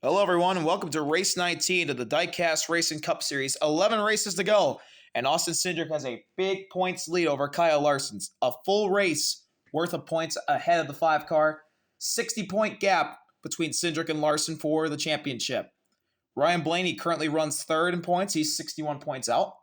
Hello, everyone, and welcome to Race 19 of the Diecast Racing Cup Series. 11 races to go, and Austin Cindric has a big points lead over Kyle Larson's. A full race worth of points ahead of the 5 car. 60-point gap between Cindric and Larson for the championship. Ryan Blaney currently runs third in points. He's 61 points out.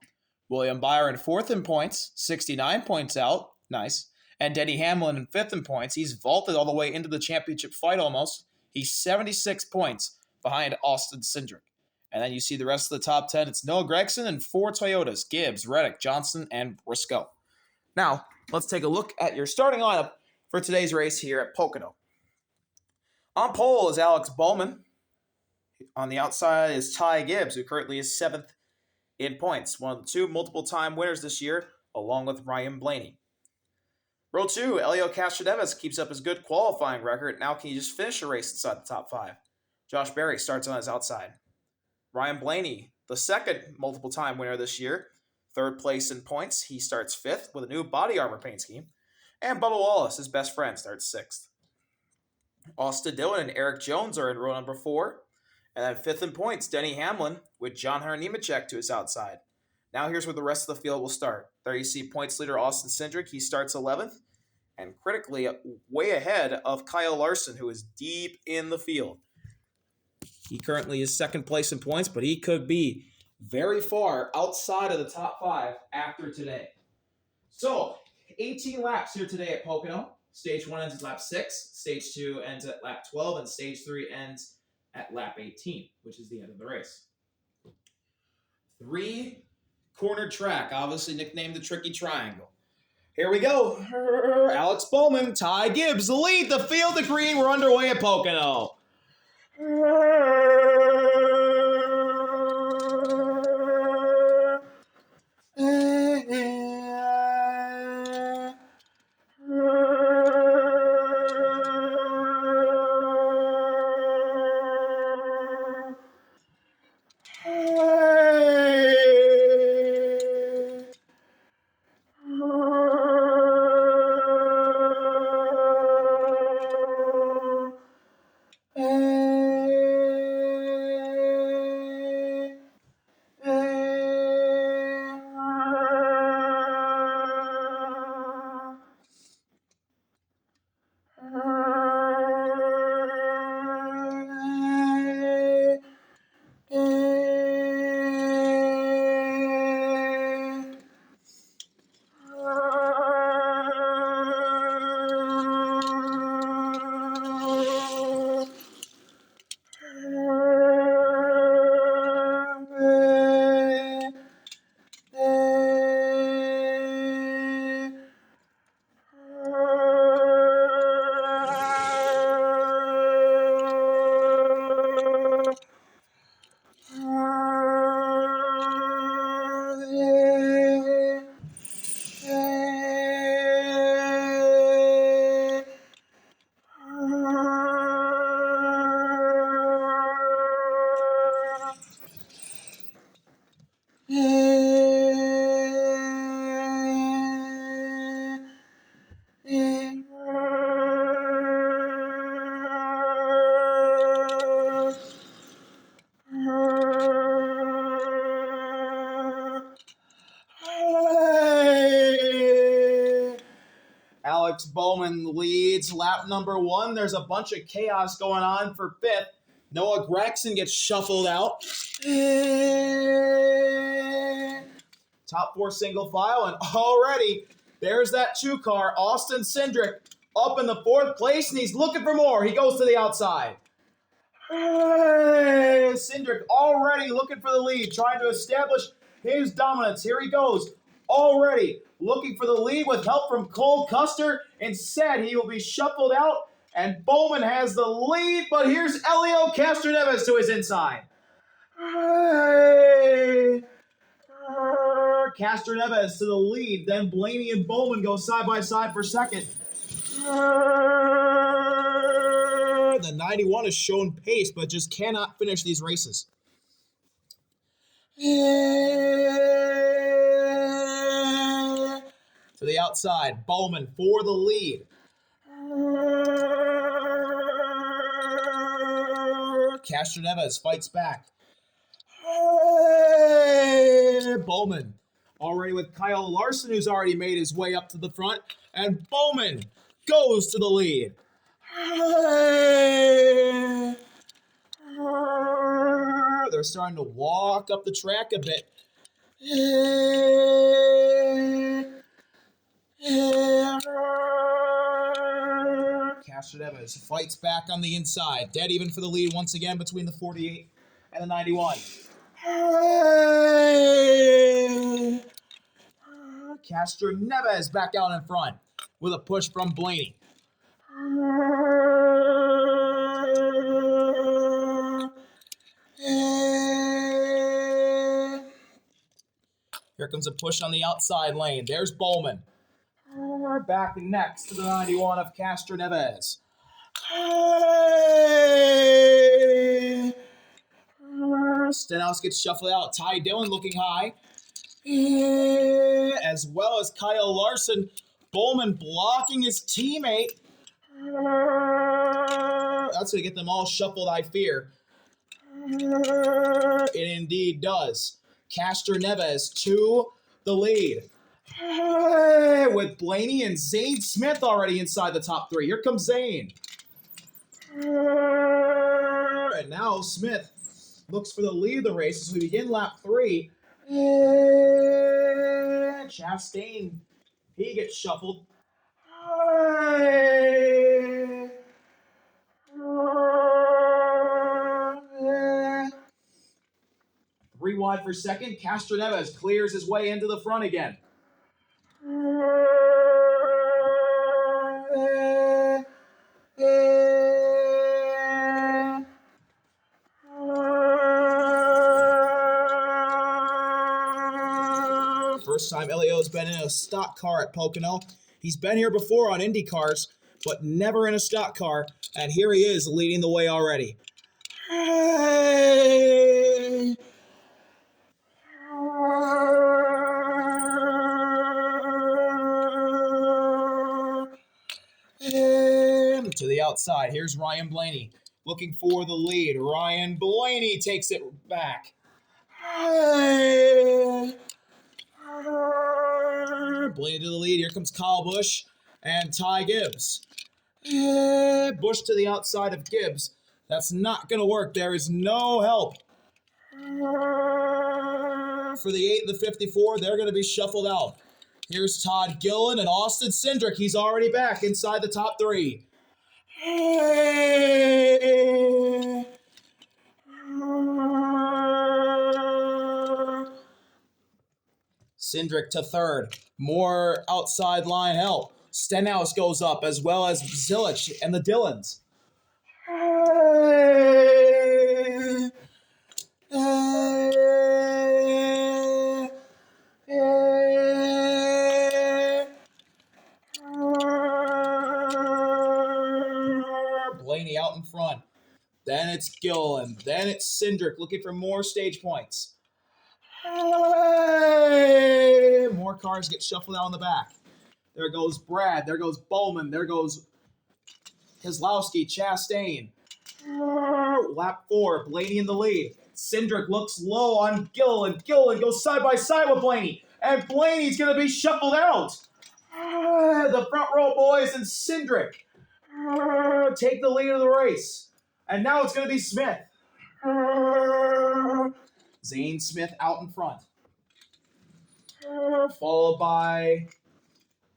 William Byron fourth in points, 69 points out. Nice. And Denny Hamlin in fifth in points. He's vaulted all the way into the championship fight almost. He's 76 points behind Austin Cindric. And then you see the rest of the top 10. It's Noah Gragson and 4 Toyotas, Gibbs, Reddick, Johnson, and Briscoe. Now, let's take a look at your starting lineup for today's race here at Pocono. On pole is Alex Bowman. On the outside is Ty Gibbs, who currently is 7th in points. One of the 2 multiple-time winners this year, along with Ryan Blaney. Row 2, Elio Castroneves keeps up his good qualifying record. Now can he just finish a race inside the top 5? Josh Berry starts on his outside. Ryan Blaney, the second multiple-time winner this year, 3rd place in points. He starts 5th with a new body armor paint scheme. And Bubba Wallace, his best friend, starts 6th. Austin Dillon and Eric Jones are in row number 4. And then 5th in points, Denny Hamlin with John Hunter Nemechek to his outside. Now here's where the rest of the field will start. There you see points leader Austin Cindric. He starts 11th. And critically, way ahead of Kyle Larson, who is deep in the field. He currently is 2nd place in points, but he could be very far outside of the top 5 after today. So, 18 laps here today at Pocono. Stage 1 ends at lap 6. Stage 2 ends at lap 12. And Stage 3 ends at lap 18, which is the end of the race. 3-corner track, obviously nicknamed the Tricky Triangle. Here we go. Alex Bowman, Ty Gibbs, the lead, the field, the green. We're underway at Pocono. Alex Bowman leads lap number 1. There's a bunch of chaos going on for 5th. Noah Gragson gets shuffled out. Top 4 single file, and already there's that 2-car, Austin Cindric, up in the 4th place, and he's looking for more. He goes to the outside. Cindric already looking for the lead, trying to establish his dominance. Here he goes, already looking for the lead with help from Cole Custer. Instead, he will be shuffled out, and Bowman has the lead, but here's Elio Castroneves to his inside. Castroneves to the lead, then Blaney and Bowman go side by side for 2nd. The 91 has shown pace, but just cannot finish these races. To the outside, Bowman for the lead. Castro Neves fights back. Hey, Bowman already with Kyle Larson, who's already made his way up to the front. And Bowman goes to the lead. Hey. They're starting to walk up the track a bit. Castro Neves fights back on the inside. Dead even for the lead once again between the 48 and the 91. Castro Neves back out in front with a push from Blaney. Here comes a push on the outside lane. There's Bowman. Back next to the 91 of Castro Neves. Stenhouse gets shuffled out. Ty Dillon looking high. As well as Kyle Larson. Bowman blocking his teammate. That's going to get them all shuffled, I fear. It indeed does. Castro Neves to the lead. With Blaney and Zane Smith already inside the top three. Here comes Zane. And now Smith looks for the lead of the race as we begin lap 3. Chastain, he gets shuffled. 3 wide for second. Castro Neves clears his way into the front again. First time Elio's been in a stock car at Pocono. He's been here before on Indy cars, but never in a stock car. And here he is leading the way already. And to the outside, here's Ryan Blaney looking for the lead. Ryan Blaney takes it back. Blaney to the lead. Here comes Kyle Busch and Ty Gibbs. Busch to the outside of Gibbs. That's not going to work. There is no help. For the 8 and the 54, they're going to be shuffled out. Here's Todd Gillen and Austin Cindric. He's already back inside the top 3. Cindric to third. More outside line help. Stenhouse goes up as well as Zilich and the Dillons. Blaney out in front. Then it's Gillen. Then it's Cindric looking for more stage points. More cars get shuffled out in the back. There goes Brad. There goes Bowman. There goes Keselowski, Chastain. Lap 4, Blaney in the lead. Cindric looks low on Gillen. Gillen goes side by side with Blaney. And Blaney's going to be shuffled out. The front row boys and Cindric take the lead of the race. And now it's going to be Smith. Zane Smith out in front. Followed by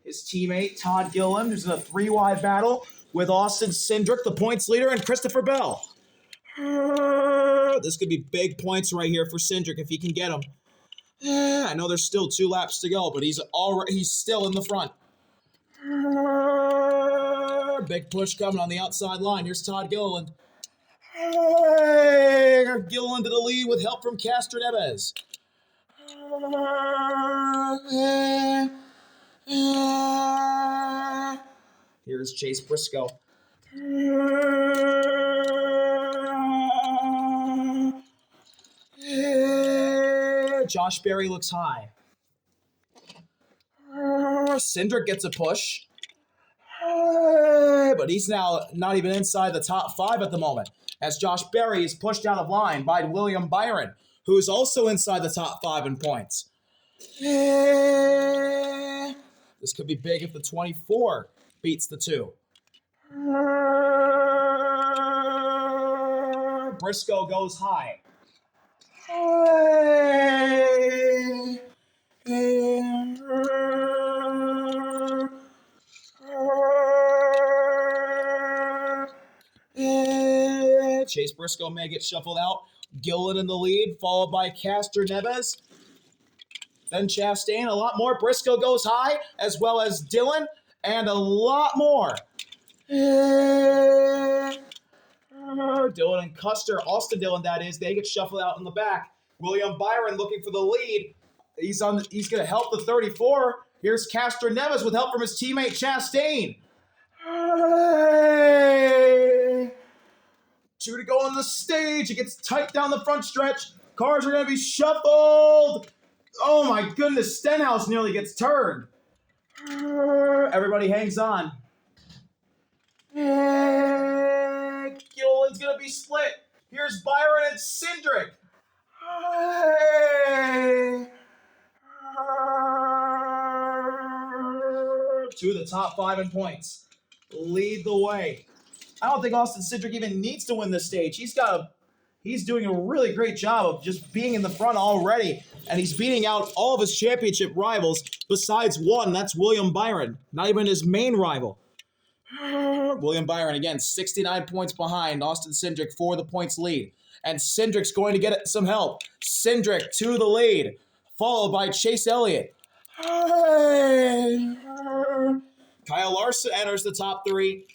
his teammate, Todd Gillen, who's in a 3-wide battle with Austin Cindric, the points leader, and Christopher Bell. This could be big points right here for Cindric if he can get them. I know there's still 2 laps to go, but he's still in the front. Big push coming on the outside line. Here's Todd Gillen. Gillen to the lead with help from Castro Neves. Here's Chase Briscoe. Josh Berry looks high. Cindric gets a push. But he's now not even inside the top 5 at the moment. as Josh Berry is pushed out of line by William Byron, who is also inside the top 5 in points. This could be big if the 24 beats the 2. Briscoe goes high. Chase Briscoe may get shuffled out. Gillen in the lead, followed by Castor Neves. Then Chastain, a lot more. Briscoe goes high, as well as Dillon, and a lot more. Dillon and Custer, Austin Dillon that is, they get shuffled out in the back. William Byron looking for the lead. He's going to help the 34. Here's Castor Neves with help from his teammate Chastain. 2 to go on the stage. It gets tight down the front stretch. Cars are going to be shuffled. Oh my goodness, Stenhouse nearly gets turned. Everybody hangs on. Gillen's going to be split. Here's Byron and Cindric. Two of the top 5 in points. Lead the way. I don't think Austin Cindric even needs to win this stage. He's doing a really great job of just being in the front already, and he's beating out all of his championship rivals besides one. That's William Byron, not even his main rival. William Byron, again, 69 points behind Austin Cindric for the points lead. And Cindric's going to get some help. Cindric to the lead, followed by Chase Elliott. Kyle Larson enters the top 3.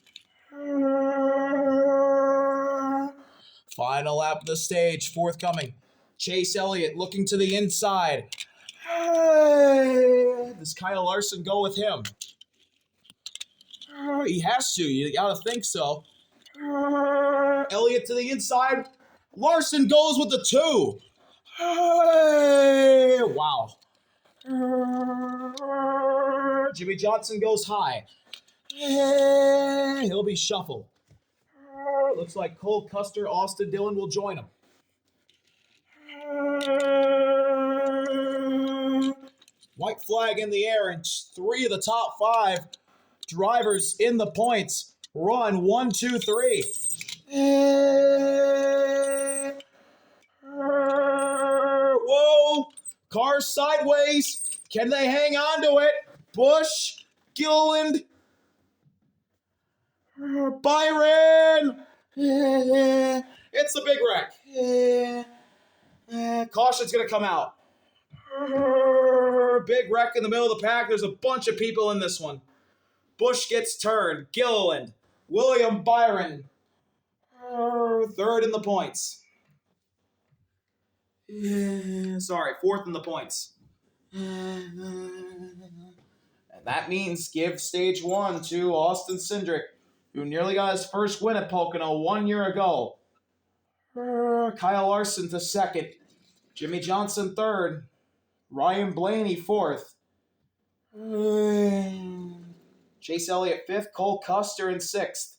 Final lap of the stage, forthcoming. Chase Elliott looking to the inside. Does Kyle Larson go with him? He has to. You gotta think so. Elliott to the inside. Larson goes with the 2. Wow. Jimmy Johnson goes high. He'll be shuffled. Looks like Cole Custer, Austin Dillon will join him. White flag in the air, and 3 of the top 5 drivers in the points run 1, 2, 3. Whoa! Car sideways. Can they hang on to it? Busch, Gilliland, Byron. It's a big wreck. Caution's going to come out. Big wreck in the middle of the pack. There's a bunch of people in this one. Busch gets turned. Gilliland, William Byron, 3rd in the points. Sorry, 4th in the points. And that means give stage 1 to Austin Cindric, who nearly got his first win at Pocono 1 year ago. Kyle Larson to 2nd. Jimmy Johnson 3rd. Ryan Blaney 4th. Chase Elliott 5th. Cole Custer in 6th.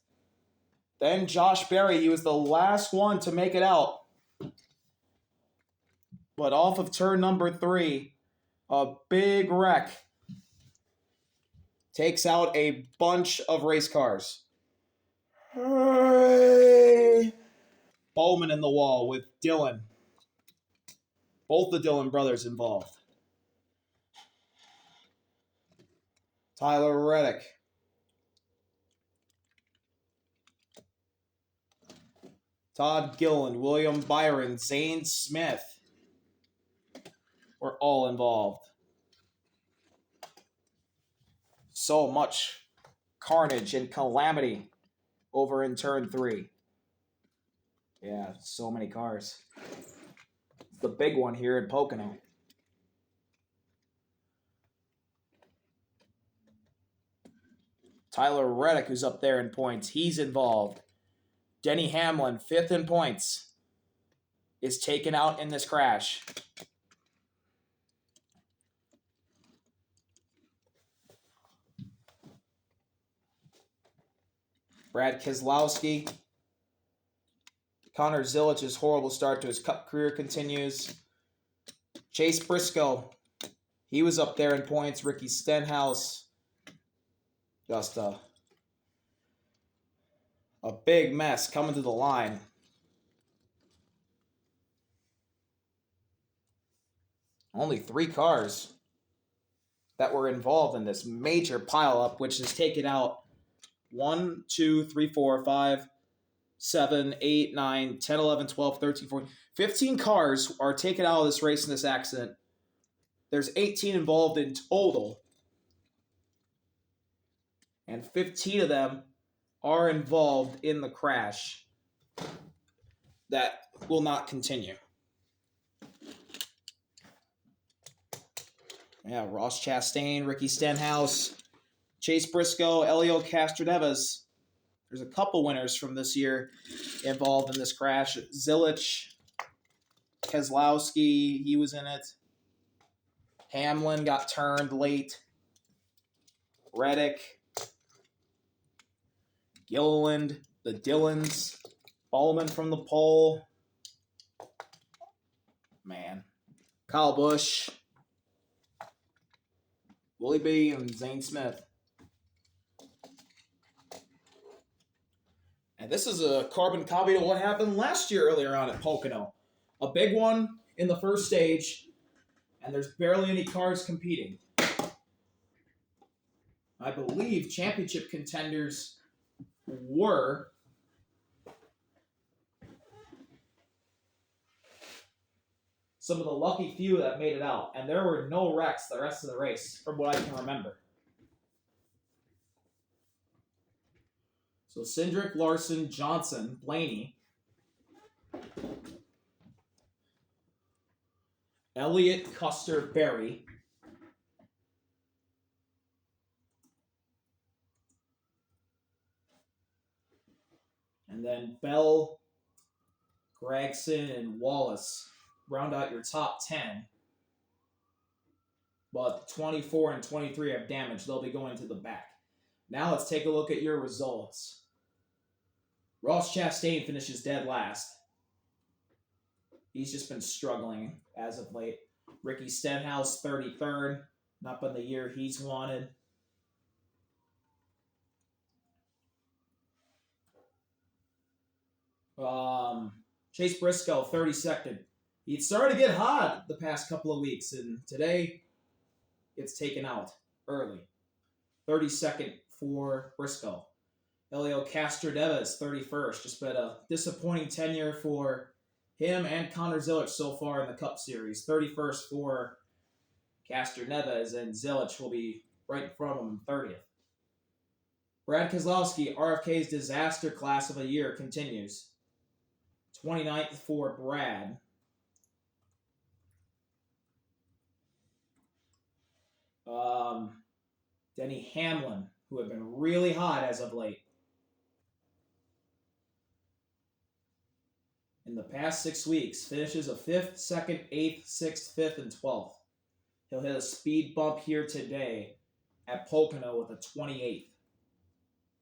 Then Josh Berry. He was the last one to make it out. But off of turn number 3, a big wreck takes out a bunch of race cars. Bowman in the wall with Dillon. Both the Dillon brothers involved. Tyler Reddick. Todd Gilliland, William Byron, Zane Smith were all involved. So much carnage and calamity over in turn 3. Yeah, so many cars. It's the big one here in Pocono. Tyler Reddick, who's up there in points, he's involved. Denny Hamlin, 5th in points, is taken out in this crash. Brad Keselowski Connor Zilich's horrible start to his Cup career continues. Chase Briscoe, he was up there in points. Ricky Stenhouse, just a big mess coming to the line. Only 3 cars that were involved in this major pileup, which has taken out 1, 2, 3, 4, 5, 7, 8, 9, 10, 11, 12, 13, 14. 15 cars are taken out of this race in this accident. There's 18 involved in total. And 15 of them are involved in the crash that will not continue. Yeah, Ross Chastain, Ricky Stenhouse, Chase Briscoe, Elio Castroneves. There's a couple winners from this year involved in this crash. Zilich, Keselowski, he was in it. Hamlin got turned late. Reddick, Gilliland, the Dillons, Bowman from the pole. Man. Kyle Busch, Willie B, and Zane Smith. And this is a carbon copy of what happened last year earlier on at Pocono. A big one in the first stage, and there's barely any cars competing. I believe championship contenders were some of the lucky few that made it out, and there were no wrecks the rest of the race, from what I can remember. So Cindric, Larson, Johnson, Blaney, Elliott, Custer, Berry, and then Bell, Gregson, and Wallace round out your top 10. But 24 and 23 have damage. They'll be going to the back. Now let's take a look at your results. Ross Chastain finishes dead last. He's just been struggling as of late. Ricky Stenhouse, 33rd. Not been the year he's wanted. Chase Briscoe, 32nd. He started to get hot the past couple of weeks, and today it's taken out early. 32nd for Briscoe. Elio Castroneves, 31st. Just been a disappointing tenure for him and Connor Zilich so far in the Cup Series. 31st for Castroneves, and Zilich will be right in front of him 30th. Brad Keselowski, RFK's disaster class of a year continues. 29th for Brad. Denny Hamlin, who have been really hot as of late. In the past 6 weeks, finishes a 5th, 2nd, 8th, 6th, 5th, and 12th. He'll hit a speed bump here today at Pocono with a 28th.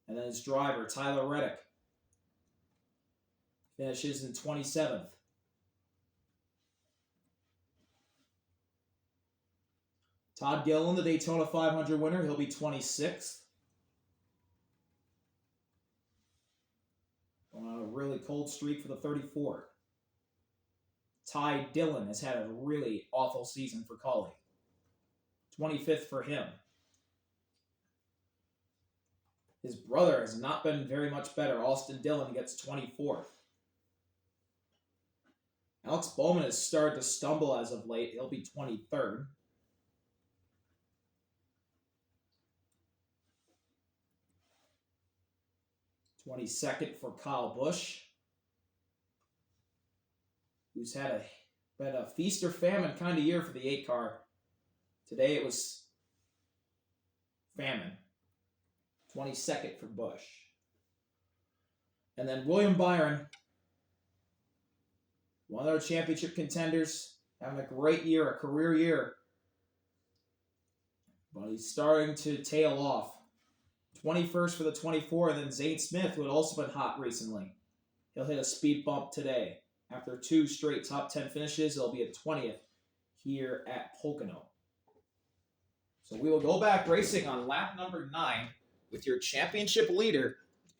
And then his driver, Tyler Reddick, finishes in 27th. Todd Gilliland, the Daytona 500 winner, he'll be 26th. Going on a really cold streak for the 34. Ty Dillon has had a really awful season for Collie. 25th for him. His brother has not been very much better. Austin Dillon gets 24th. Alex Bowman has started to stumble as of late. He'll be 23rd. '22nd for Kyle Busch, who's had been a feast or famine kind of year for the 8 car. Today it was famine. 22nd for Busch. And then William Byron, one of their championship contenders, having a great year, a career year. But he's starting to tail off. 21st for the 24, and then Zane Smith, who had also been hot recently. He'll hit a speed bump today. After 2 straight top 10 finishes, it'll be a 20th here at Pocono. So we will go back racing on lap number 9 with your championship leader,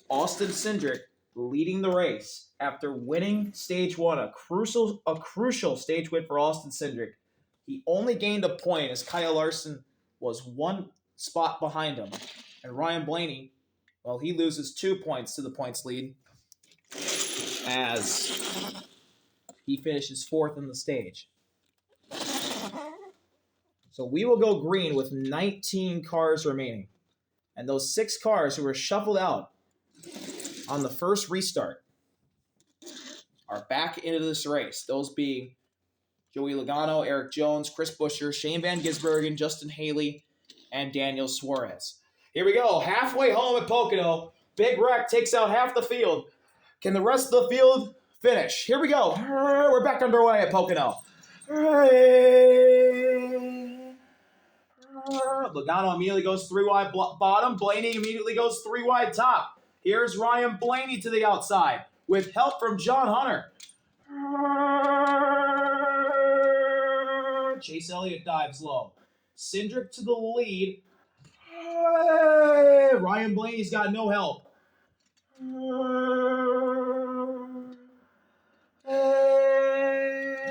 Austin Cindric, leading the race after winning stage 1, a crucial stage win for Austin Cindric. He only gained a point as Kyle Larson was 1 spot behind him. And Ryan Blaney, well, he loses 2 points to the points lead as he finishes 4th in the stage. So we will go green with 19 cars remaining. And those 6 cars who were shuffled out on the first restart are back into this race. Those being Joey Logano, Eric Jones, Chris Buescher, Shane Van Gisbergen, Justin Haley, and Daniel Suarez. Here we go. Halfway home at Pocono. Big wreck takes out half the field. Can the rest of the field finish? Here we go. We're back underway at Pocono. Logano immediately goes 3 wide bottom. Blaney immediately goes 3 wide top. Here's Ryan Blaney to the outside with help from John Hunter. Chase Elliott dives low. Cindric to the lead. Ryan Blaney's got no help.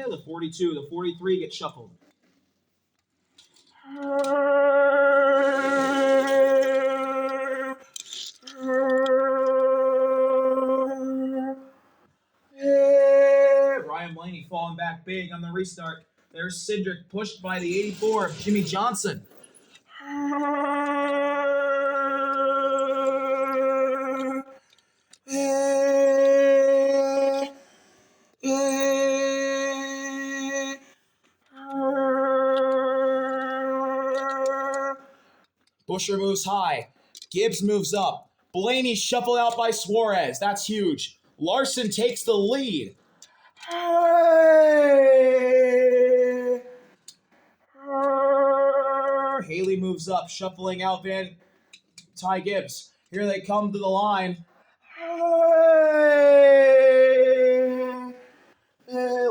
The 42, the 43 get shuffled. Ryan Blaney falling back big on the restart. There's Cindric pushed by the 84 of Jimmy Johnson. Buescher moves high. Gibbs moves up. Blaney shuffled out by Suarez. That's huge. Larson takes the lead. Haley moves up, shuffling out Ty Gibbs. Here they come to the line.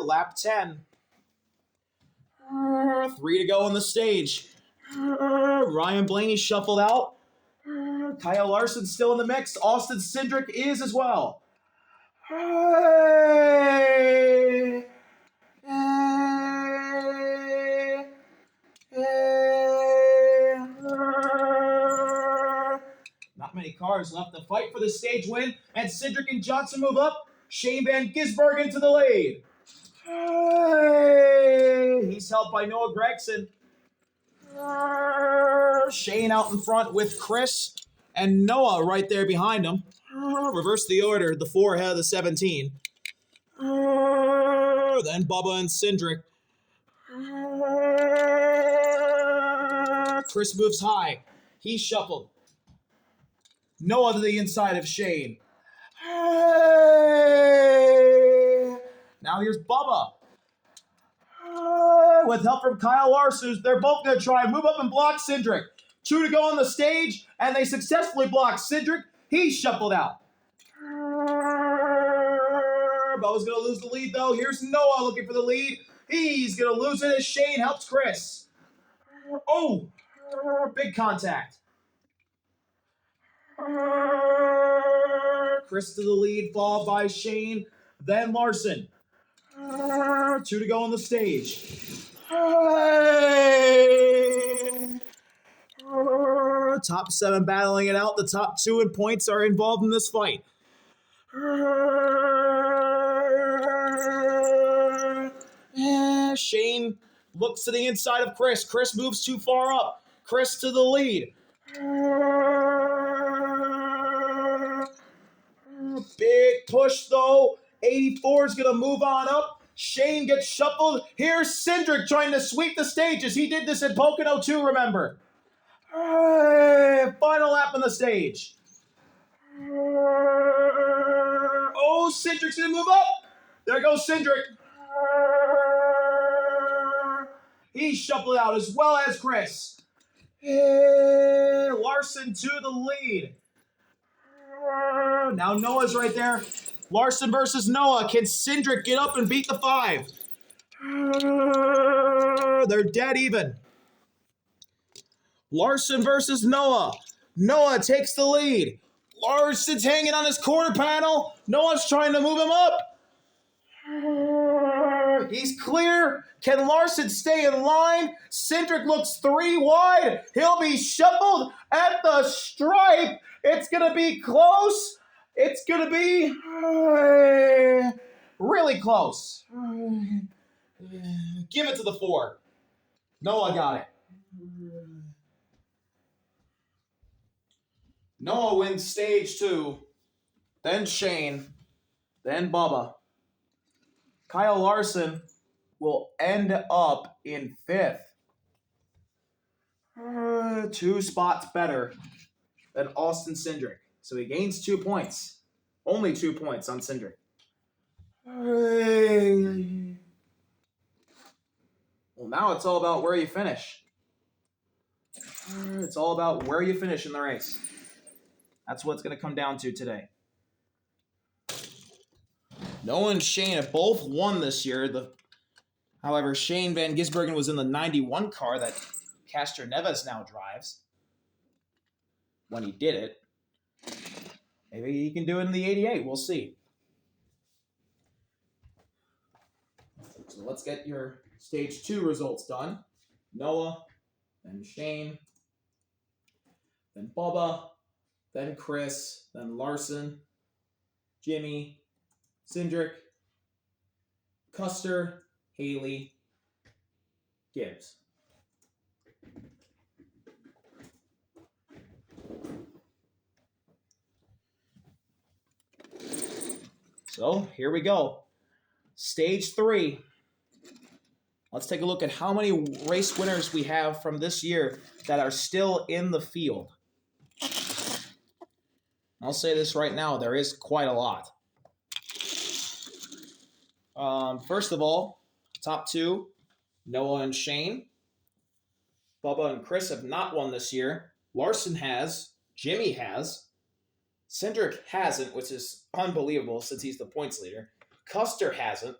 Lap 10. 3 to go on the stage. Ryan Blaney shuffled out. Kyle Larson still in the mix. Austin Cindric is as well. Not many cars left to fight for the stage win, and Cindric and Johnson move up. Shane Van Gisbergen to the lead. He's helped by Noah Gregson. Shane out in front with Chris and Noah right there behind him. Reverse the order, the 4 ahead of the 17. Then Bubba and Cindric. Chris moves high. He's shuffled. Noah to the inside of Shane. Now here's Bubba. With help from Kyle Larson, they're both going to try and move up and block Cindric. 2 to go on the stage, and they successfully block Cindric. He's shuffled out. Bubba's going to lose the lead, though. Here's Noah looking for the lead. He's going to lose it as Shane helps Chris. Oh, big contact. Chris to the lead, followed by Shane, then Larson. 2 to go on the stage. Top 7 battling it out. The top 2 in points are involved in this fight. Shane looks to the inside of Chris. Chris moves too far up. Chris to the lead. Big push though. 84 is going to move on up. Shane gets shuffled. Here's Cindric trying to sweep the stages. He did this in Pocono too, remember. Final lap on the stage. Oh, Cindric's going to move up. There goes Cindric. He's shuffled out as well as Chris. Larson to the lead. Now Noah's right there. Larson versus Noah. Can Cindric get up and beat the 5? They're dead even. Larson versus Noah. Noah takes the lead. Larson's hanging on his quarter panel. Noah's trying to move him up. He's clear. Can Larson stay in line? Cindric looks 3 wide. He'll be shuffled at the stripe. It's going to be close. It's going to be really close. Give it to the 4. Noah got it. Noah wins stage 2. Then Shane. Then Bubba. Kyle Larson will end up in 5th. 2 spots better than Austin Cindric. So he gains 2 points. Only 2 points on Cindric. Well, now it's all about where you finish. It's all about where you finish in the race. That's what it's going to come down to today. Noah and Shane have both won this year. However, Shane Van Gisbergen was in the 91 car that Castro Neves now drives. When he did it. Maybe he can do it in the 88. We'll see. So let's get your stage 2 results done. Noah, then Shane, then Bubba, then Chris, then Larson, Jimmy, Cindric, Custer, Haley, Gibbs. So here we go. Stage 3. Let's take a look at how many race winners we have from this year that are still in the field. I'll say this right now, there is quite a lot. First of all, top 2, Noah and Shane. Bubba and Chris have not won this year. Larson has. Jimmy has. Cindric hasn't, which is unbelievable since he's the points leader. Custer hasn't.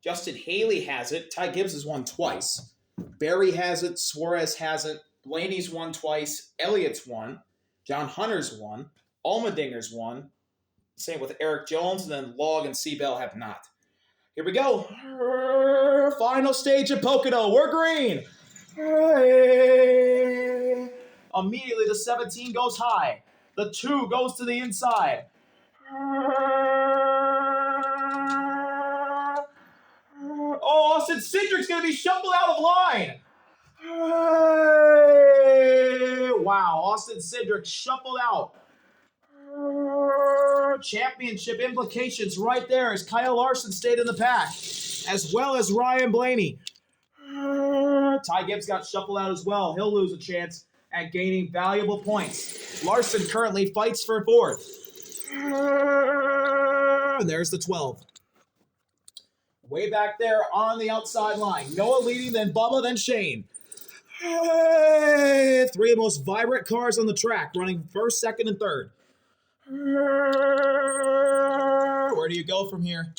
Justin Haley has it. Ty Gibbs has won twice. Barry has it. Suarez hasn't. Blaney's won twice. Elliott's won. John Hunter's won. Allmendinger's won. Same with Eric Jones. And then Log and Seabell have not. Here we go. Final stage of Pocono. We're green. Immediately the 17 goes high. The 2 goes to the inside. Oh, Austin Cindric's going to be shuffled out of line. Wow, Austin Cindric shuffled out. Championship implications right there as Kyle Larson stayed in the pack, as well as Ryan Blaney. Ty Gibbs got shuffled out as well. He'll lose a chance at gaining valuable points. Larson currently fights for 4th. And there's the 12. Way back there on the outside line. Noah leading, then Bubba, then Shane. 3 of the most vibrant cars on the track, running 1st, 2nd, and 3rd. Where do you go from here?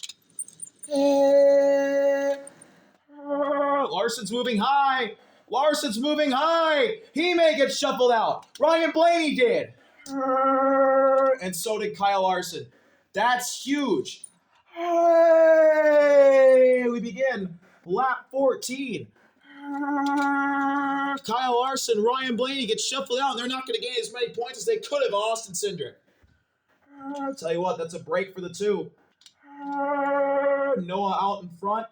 Larson's moving high. Larson's moving high. He may get shuffled out. Ryan Blaney did. And so did Kyle Larson. That's huge. We begin lap 14. Kyle Larson, Ryan Blaney get shuffled out, and they're not going to gain as many points as they could have Austin Cindric. I'll tell you what, that's a break for the 2. Noah out in front.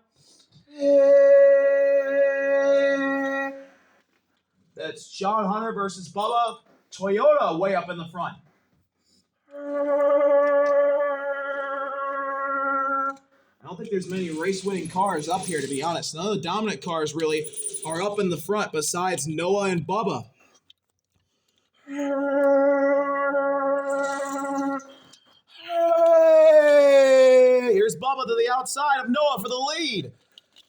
That's John Hunter versus Bubba. Toyota way up in the front. I don't think there's many race-winning cars up here, to be honest. None of the dominant cars really are up in the front besides Noah and Bubba. Here's Bubba to the outside of Noah for the lead.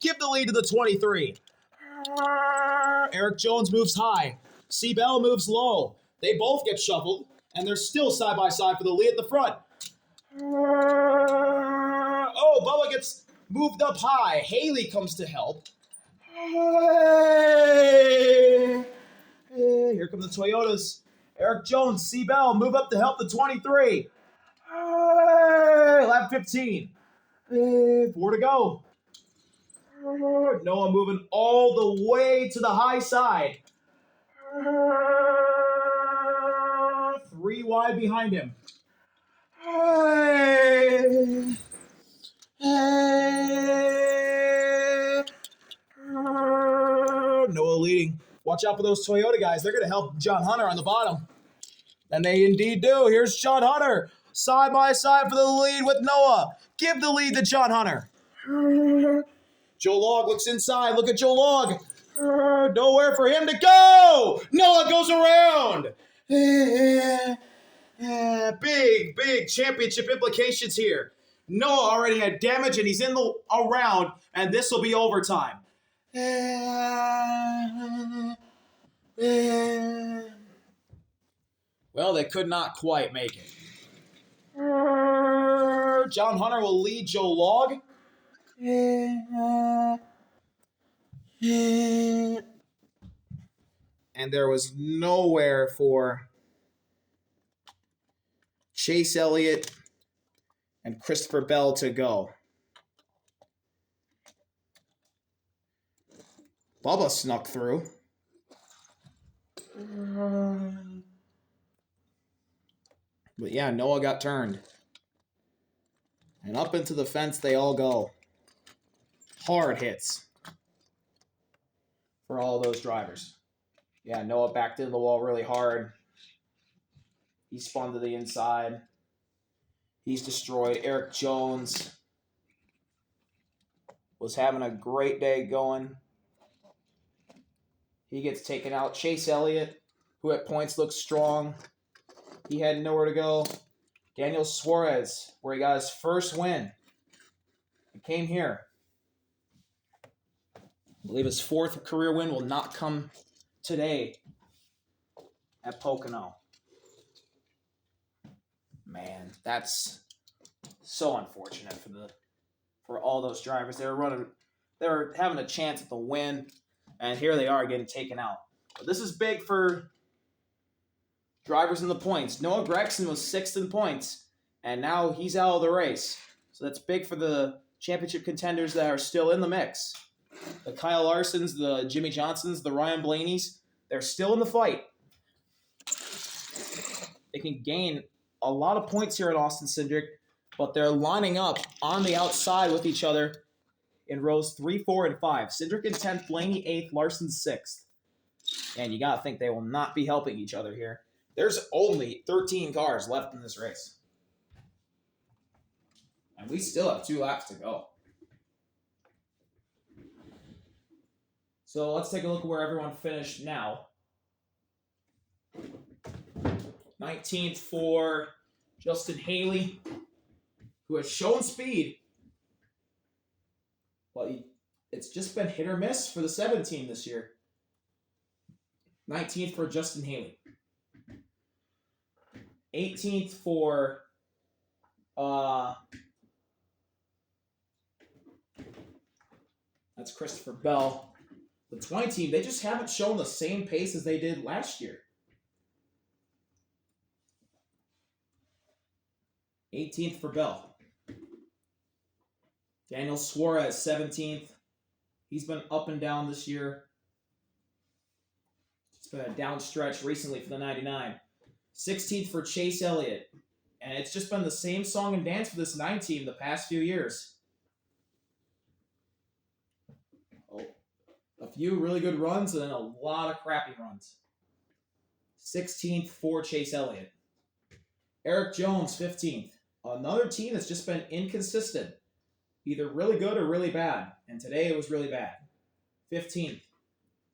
Give the lead to the 23. Eric Jones moves high. Seabell moves low. They both get shuffled, and they're still side by side for the lead at the front. Oh, Bubba gets moved up high. Haley comes to help. Hey! Here come the Toyotas. Eric Jones, C. Bell, move up to help the 23. Lap 15. 4 to go. Noah moving all the way to the high side. 3 wide behind him. Noah leading. Watch out for those Toyota guys. They're going to help John Hunter on the bottom. And they indeed do. Here's John Hunter. Side by side for the lead with Noah. Give the lead to John Hunter. Joe Log looks inside. Look at Joe Log. Nowhere for him to go. Noah goes around. Big championship implications here. Noah already had damage and he's in the around, and this will be overtime. Well, they could not quite make it. John Hunter will lead Joe Log. And there was nowhere for Chase Elliott and Christopher Bell to go. Bubba snuck through. But yeah, Noah got turned. And up into the fence they all go. Hard hits for all those drivers. Yeah, Noah backed into the wall really hard. He spun to the inside. He's destroyed. Eric Jones was having a great day going. He gets taken out. Chase Elliott, who at points looks strong. He had nowhere to go. Daniel Suarez, where he got his first win. He came here. I believe his 4th career win will not come today at Pocono. Man, that's so unfortunate for all those drivers. They were having a chance at the win, and here they are getting taken out. But this is big for drivers in the points. Noah Gregson was 6th in points, and now he's out of the race. So that's big for the championship contenders that are still in the mix. The Kyle Larsons, the Jimmy Johnsons, the Ryan Blaney's, they're still in the fight. They can gain a lot of points here at Austin Cindric, but they're lining up on the outside with each other in rows 3, 4, and 5. Cindric in 10th, Blaney 8th, Larson 6th. And you got to think they will not be helping each other here. There's only 13 cars left in this race. And we still have 2 laps to go. So let's take a look at where everyone finished now. 19th for Justin Haley, who has shown speed. But it's just been hit or miss for the 7 team this year. 19th for Justin Haley. 18th for that's Christopher Bell. The 20 team, they just haven't shown the same pace as they did last year. 18th for Bell. Daniel Suarez, 17th. He's been up and down this year. It's been a down stretch recently for the 99. 16th for Chase Elliott. And it's just been the same song and dance for this 9 team the past few years. A few really good runs and then a lot of crappy runs. 16th for Chase Elliott. Eric Jones, 15th. Another team that's just been inconsistent. Either really good or really bad. And today it was really bad. 15th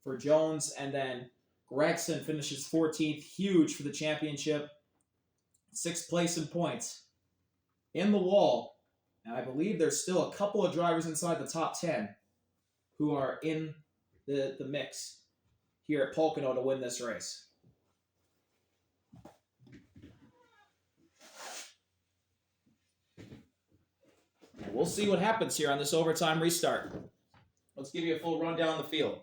for Jones. And then Gregson finishes 14th. Huge for the championship. 6th place in points. In the wall. And I believe there's still a couple of drivers inside the top 10 who are in the mix here at Pocono to win this race. We'll see what happens here on this overtime restart. Let's give you a full rundown on the field.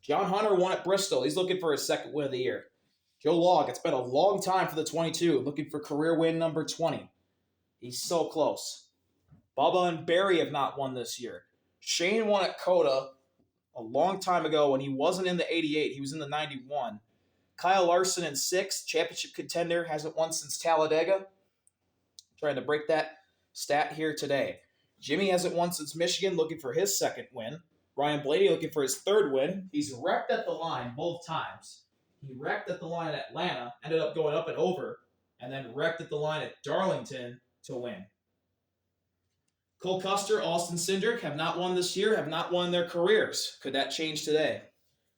John Hunter won at Bristol. He's looking for his second win of the year. Joe Log, it's been a long time for the 22, looking for career win number 20. He's so close. Bubba and Barry have not won this year. Shane won at Coda a long time ago when he wasn't in the 88. He was in the 91. Kyle Larson in 6, championship contender, hasn't won since Talladega. Trying to break that stat here today. Jimmy hasn't won since Michigan, looking for his second win. Ryan Blaney looking for his third win. He's wrecked at the line both times. He wrecked at the line at Atlanta, ended up going up and over, and then wrecked at the line at Darlington to win. Cole Custer, Austin Cindric have not won this year, have not won their careers. Could that change today?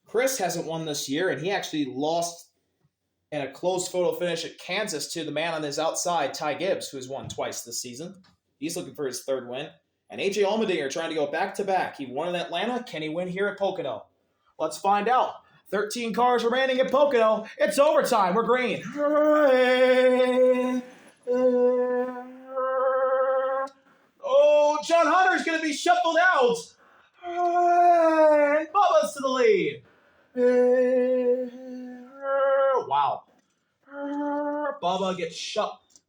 Chris hasn't won this year, and he actually lost in a close photo finish at Kansas to the man on his outside, Ty Gibbs, who has won twice this season. He's looking for his third win. And A.J. Allmendinger trying to go back-to-back. He won in Atlanta. Can he win here at Pocono? Let's find out. 13 cars remaining at Pocono. It's overtime. We're green. Oh, John Hunter's going to be shuffled out. Bubba's to the lead. Wow.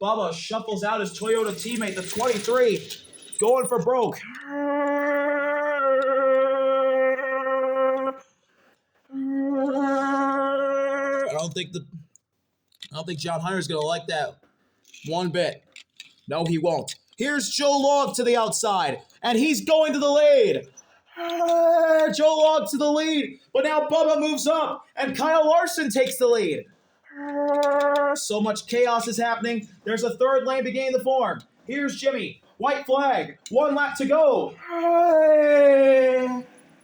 Bubba shuffles out his Toyota teammate, the 23, going for broke. I don't think John Hunter's gonna like that one bit. No, he won't. Here's Joe Log to the outside, and he's going to the lead. Joe Log to the lead, but now Bubba moves up, and Kyle Larson takes the lead. So much chaos is happening. There's a third lane beginning to form. Here's Jimmy. White flag. 1 lap to go.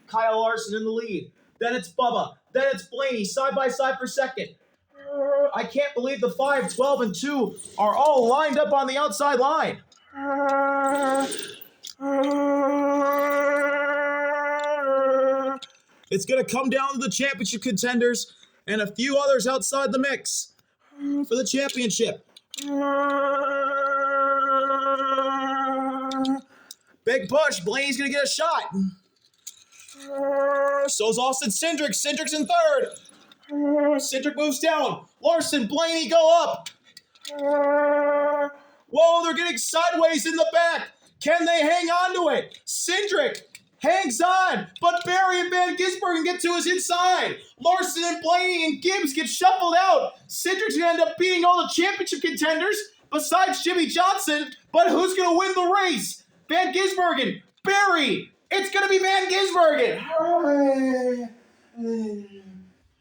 Kyle Larson in the lead. Then it's Bubba. Then it's Blaney side by side for second. I can't believe the 5, 12, and 2 are all lined up on the outside line. It's going to come down to the championship contenders and a few others outside the mix for the championship. Big push. Blaney's going to get a shot. So's Austin Cindric. Cindric's in third. Cindric moves down. Larson, Blaney go up. Whoa, they're getting sideways in the back. Can they hang on to it? Cindric hangs on, but Barry and Van Gisbergen get to his inside. Larson and Blaney and Gibbs get shuffled out. Cindric's going to end up beating all the championship contenders besides Jimmy Johnson, but who's going to win the race? Van Gisbergen, Barry. It's going to be Van Gisbergen.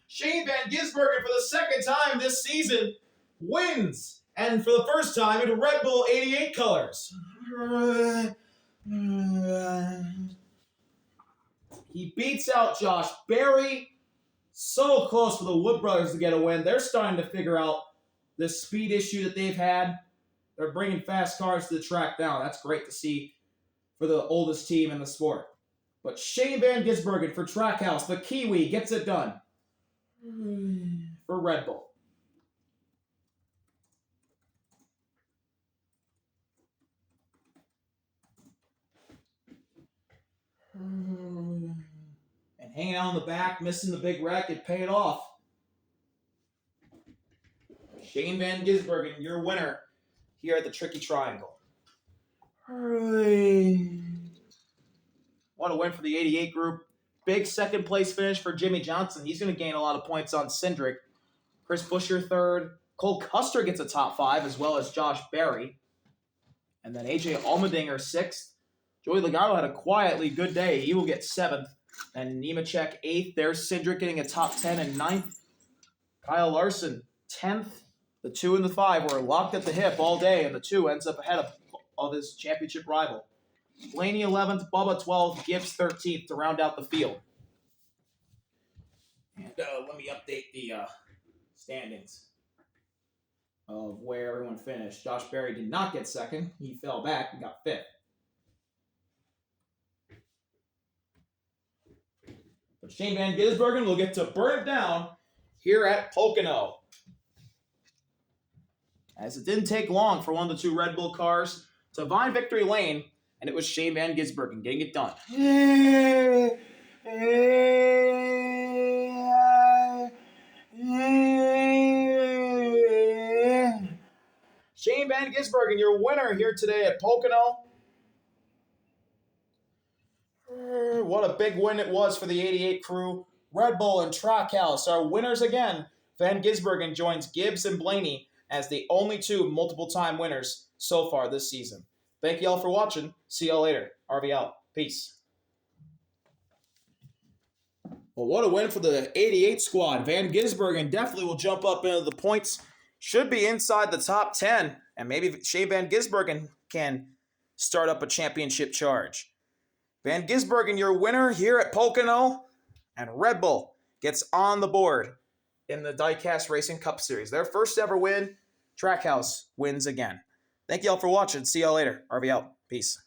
Shane Van Gisbergen, for the second time this season, wins. And for the first time in Red Bull 88 colors. He beats out Josh Berry. So close for the Wood brothers to get a win. They're starting to figure out the speed issue that they've had. They're bringing fast cars to the track now. That's great to see for the oldest team in the sport. But Shane Van Gisbergen for Trackhouse, the Kiwi, gets it done for Red Bull. And hanging out in the back, missing the big wreck, it paid off. Shane Van Gisbergen, your winner here at the Tricky Triangle. What a win for the 88 group. Big second place finish for Jimmy Johnson. He's going to gain a lot of points on Cindric. Chris Buescher third. Cole Custer gets a top 5 as well as Josh Berry. And then A.J. Allmendinger 6th. Joey Logano had a quietly good day. He will get 7th. And Nemechek 8th. There's Cindric getting a top 10 and 9th. Kyle Larson 10th. The 2 and the 5 were locked at the hip all day, and the 2 ends up ahead of his championship rival. Blaney 11th, Bubba 12th, Gibbs 13th to round out the field. And let me update the standings of where everyone finished. Josh Berry did not get second. He fell back and got 5th. But Shane Van Gisbergen will get to burn it down here at Pocono. As it didn't take long for one of the 2 Red Bull cars to find victory lane and it was Shane Van Gisbergen getting it done. Shane Van Gisbergen, your winner here today at Pocono. What a big win it was for the 88 crew. Red Bull and Trackhouse are winners again. Van Gisbergen joins Gibbs and Blaney as the only two multiple-time winners so far this season. Thank you all for watching. See y'all later. RV out. Peace. Well, what a win for the 88 squad. Van Gisbergen definitely will jump up into the points. Should be inside the top 10. And maybe Shane Van Gisbergen can start up a championship charge. Van Gisbergen, your winner here at Pocono. And Red Bull gets on the board in the Diecast Racing Cup Series. Their first ever win. Trackhouse wins again. Thank you all for watching. See y'all later. RV out. Peace.